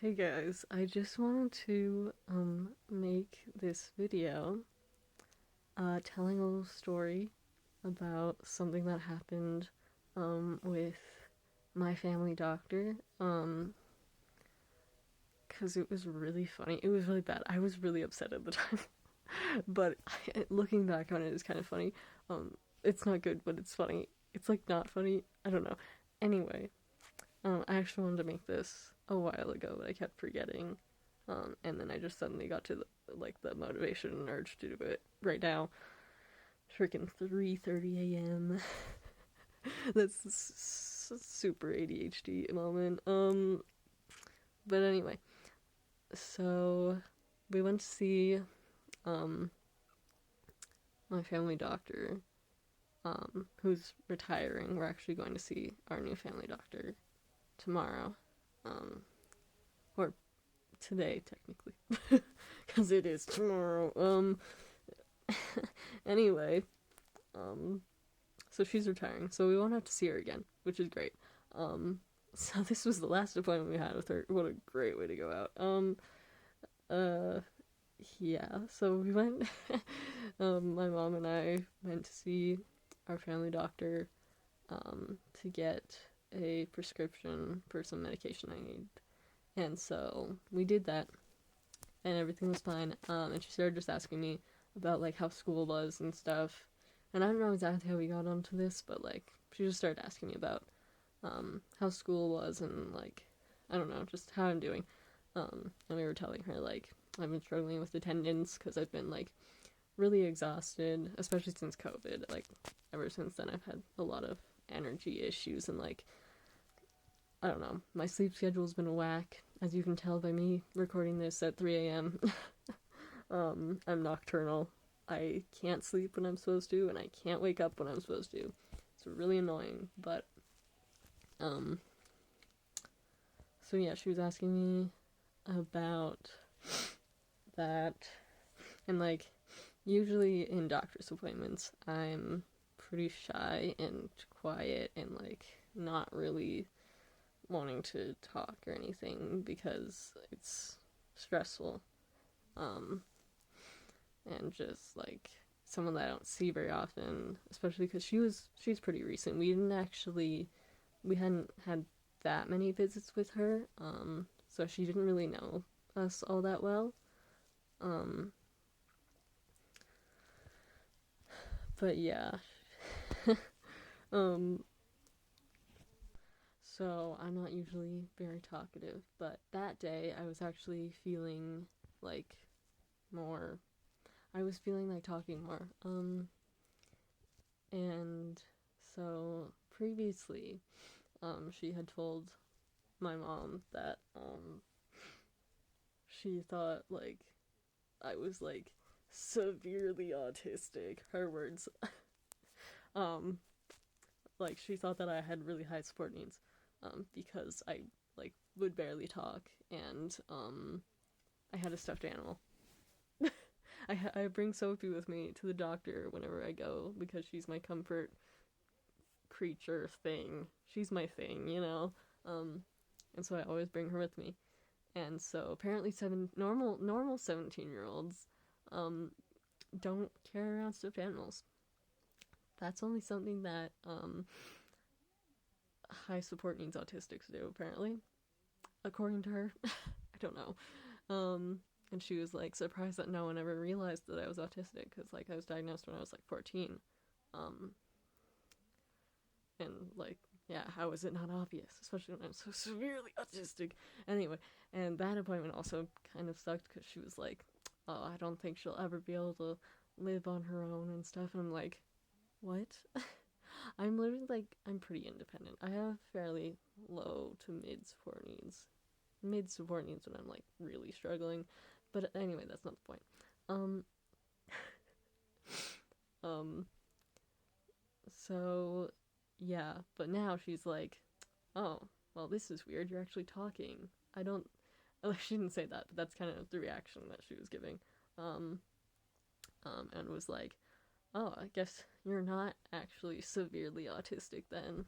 Hey guys, I just wanted to make this video telling a little story about something that happened with my family doctor, 'cause it was really funny. It was really bad. I was really upset at the time. But looking back on it is kind of funny. It's not good, but it's funny. It's like not funny. I don't know. Anyway, I actually wanted to make this a while ago, but I kept forgetting. And then I just suddenly got to the motivation and urge to do it right now. Freaking 3:30 a.m. That's super ADHD moment. But anyway, so we went to see um my family doctor, who's retiring. We're actually going to see our new family doctor tomorrow, or today technically, because it is tomorrow. Anyway, um, so she's retiring, so we won't have to see her again, which is great. So this was the last appointment we had with her. What a great way to go out. Uh, yeah. So we went. My mom and I went to see our family doctor, to get a prescription for some medication I need, and so we did that, and everything was fine. And she started just asking me about like how school was and stuff. And I don't know exactly how we got onto this, but like she just started asking me about how school was and like I don't know, just how I'm doing. And we were telling her like I've been struggling with attendance because I've been like really exhausted, especially since COVID. Like ever since then, I've had a lot of energy issues and like I don't know, my sleep schedule's been whack, as you can tell by me recording this at 3 a.m. I'm nocturnal. I can't sleep when I'm supposed to, and I can't wake up when I'm supposed to. It's really annoying, but, um, so yeah, she was asking me about that, and like, usually in doctor's appointments, I'm pretty shy and quiet and like, not really wanting to talk or anything because it's stressful. Um, and just like someone that I don't see very often, especially because she's pretty recent. We hadn't had that many visits with her, so she didn't really know us all that well. Um, but yeah, um, so I'm not usually very talkative, but that day I was actually feeling like more. I was feeling like talking more. And so previously, she had told my mom that she thought like I was like severely autistic. Her words. um, like she thought that I had really high support needs, because I like would barely talk and I had a stuffed animal. I bring Sophie with me to the doctor whenever I go because she's my comfort creature thing. She's my thing, you know. Um, and so I always bring her with me. And so apparently normal 17-year-olds um don't carry around stuffed animals. That's only something that high support needs autistics do apparently, according to her. I don't know. And she was like surprised that no one ever realized that I was autistic because like I was diagnosed when I was like 14. Um, and like yeah, how is it not obvious, especially when I'm so severely autistic? Anyway, and that appointment also kind of sucked because she was like, oh, I don't think she'll ever be able to live on her own and stuff, and I'm like, what? I'm literally like, I'm pretty independent. I have fairly low to mid support needs when I'm like really struggling, but anyway, that's not the point. um um so yeah, but now she's like, oh, well, this is weird. You're actually talking. I don't. Well, she didn't say that, but that's kind of the reaction that she was giving. Um, and was like, oh, I guess you're not actually severely autistic then.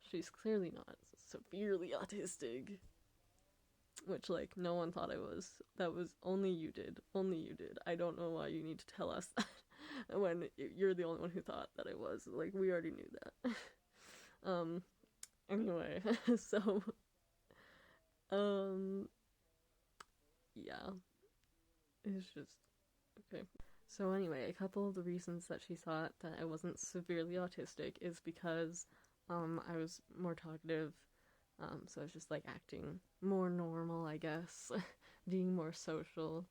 She's clearly not severely autistic. which like no one thought I was. That was only you did. Only you did. I don't know why you need to tell us that when you're the only one who thought that I was. Like we already knew that. um. Anyway, so um. Yeah, it's just okay. So anyway, a couple of the reasons that she thought that I wasn't severely autistic is because I was more talkative. So I was just like acting more normal, I guess, being more social.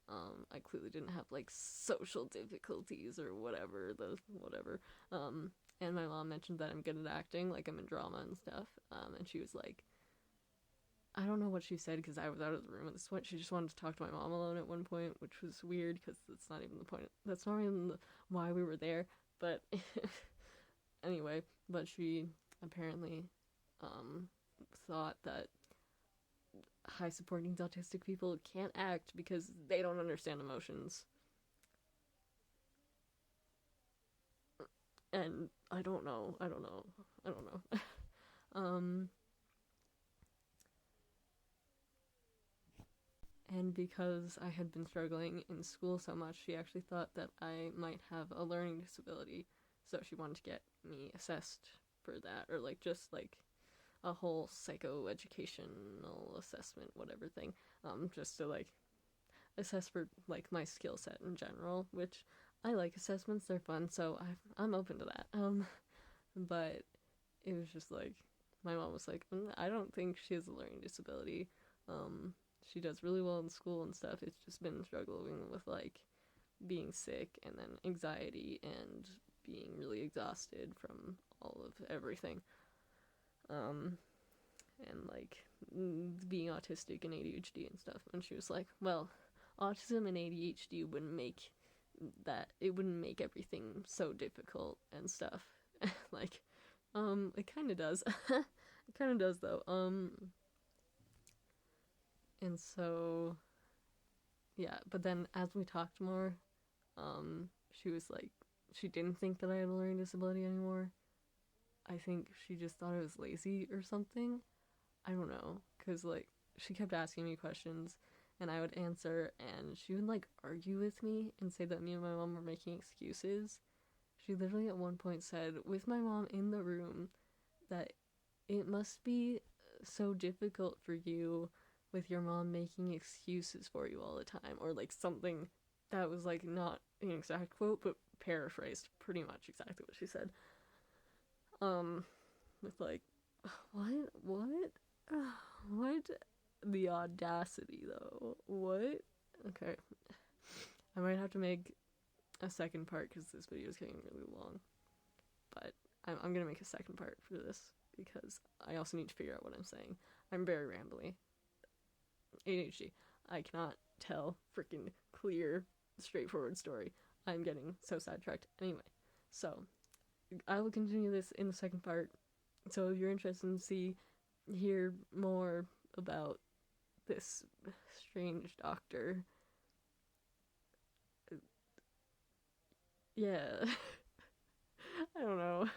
I clearly didn't have like social difficulties or whatever, and my mom mentioned that I'm good at acting, like I'm in drama and stuff. And she was like, I don't know what she said because I was out of the room at this point. She just wanted to talk to my mom alone at one point, which was weird because that's not even the point. That's not even why we were there. But anyway, but she apparently um, thought that high supporting autistic people can't act because they don't understand emotions. And I don't know. I don't know. I don't know. um, And because I had been struggling in school so much, she actually thought that I might have a learning disability. So she wanted to get me assessed for that, or like just like a whole psychoeducational assessment, whatever thing, just to like assess for like my skill set in general, which I like assessments, they're fun, so I'm open to that. But it was just like, my mom was like, I don't think she has a learning disability. She does really well in school and stuff. It's just been struggling with like being sick and then anxiety and being really exhausted from all of everything. Um, and like being autistic and ADHD and stuff. And she was like, well, autism and ADHD wouldn't make it wouldn't make everything so difficult and stuff. Like, it kind of does. It kind of does though. And so yeah, but then as we talked more, she was like, she didn't think that I had a learning disability anymore. I think she just thought I was lazy or something. I don't know, cause like she kept asking me questions, and I would answer, and she would like argue with me and say that me and my mom were making excuses. She literally at one point said, with my mom in the room, that it must be so difficult for you with your mom making excuses for you all the time, or like something that was like not an exact quote but paraphrased pretty much exactly what she said. With like, what what the audacity though, what? Okay, I might have to make a second part because this video is getting really long, but I'm gonna make a second part for this because I also need to figure out what I'm saying. I'm very rambly. ADHD. I cannot tell freaking clear, straightforward story. I'm getting so sidetracked. Anyway, so I will continue this in the second part. So if you're interested in hear more about this strange doctor, yeah, I don't know.